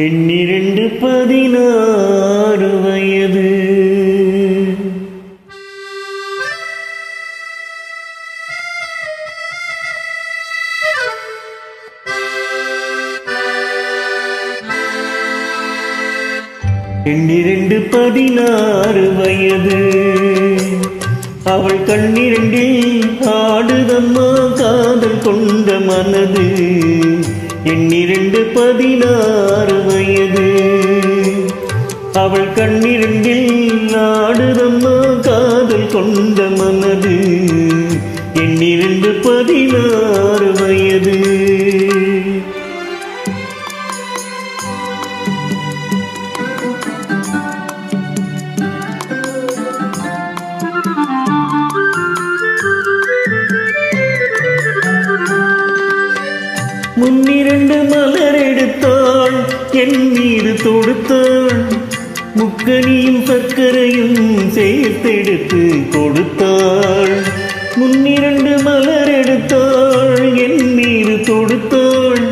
எண்ணிரண்டு 16 வயது. எண்ணிரண்டு 16 வயது. அவள் கண்ணிரண்டில் ஆடுதம்மா காதல் கொண்ட மனது. எண்ணிரண்டு 16 வயது. அவள் கண்ணிரண்டில் ஆடுதம்மா காதல் கொண்ட மனது. எண்ணிரண்டு 16 வயது. முன்னிரண்டு மலர் எடுத்தாள், என் மீது தொடுத்தாள். முக்கனியும் சர்க்கரையும் சேர்த்தெடுத்து கொடுத்தாள். முன்னிரண்டு மலர் எடுத்தாள், என் மீது தொடுத்தாள்.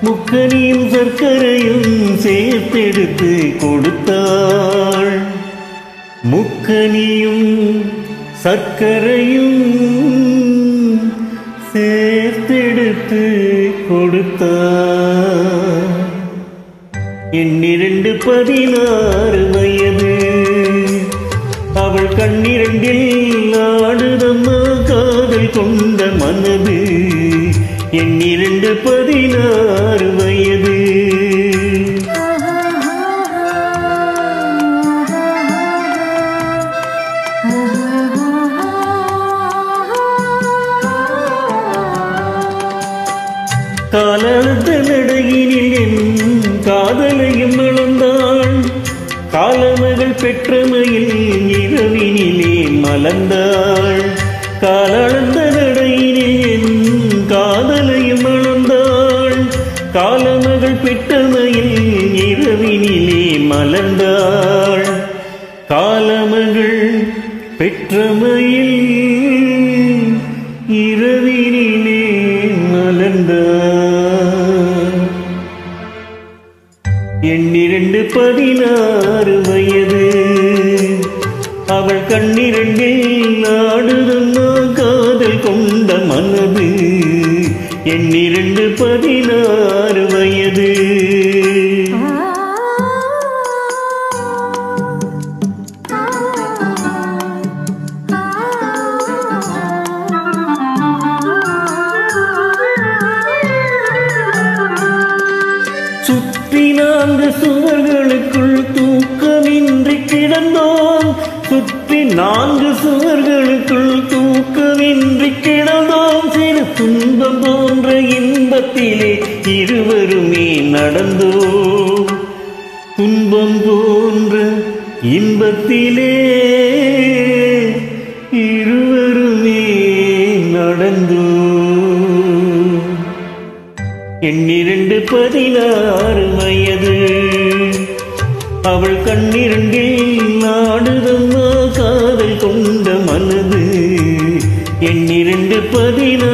முக்கனியும் சர்க்கரையும் சேர்த்தெடுத்து கொடுத்தாள். முக்கனியும் சர்க்கரையும் சேர்த்தெடுத்து கொடுத்தார். எண்ணிரண்டு 16 வயது. அவள் கண்ணிரண்டில் ஆடுதம்மா காதல் கொண்ட மனது. எண்ணிரண்டு 16 வயது. காலத்த நடையினில் என் காதலையும் இழந்தாள். காலமகள் பெற்றமையில் இரவினிலே மலர்ந்தாள். காலந்த நடையினில் என் காதலையும் இழந்தாள். காலமகள் பெற்றமையில் இரவினிலே மலர்ந்தாள். காலமகள் பெற்றமையில் இரவினிலே மலர்ந்தாள். எண்ணிரண்டு 16 வயது. அவள் கண்ணிரண்டில் ஆடுதம்மா காதல் கொண்ட மனது. எண்ணிரண்டு 16 வயது. சுற்றி 4 சுவர்களுக்குள் தூக்கமின்றி கிடந்தோம். சுற்றி 4 சுவர்களுக்குள் தூக்கமின்றி கிடந்தோம். சிறு துன்பம் போன்ற இன்பத்திலே இருவருமே நடந்தோம். துன்பம் போன்ற இன்பத்திலே இருவருமே நடந்தோம். எண்ணிரண்டு 16 வயது. அவள் கண்ணிரண்டில் ஆடுதம்மா காதல் கொண்ட மனது. எண்ணிரண்டு 16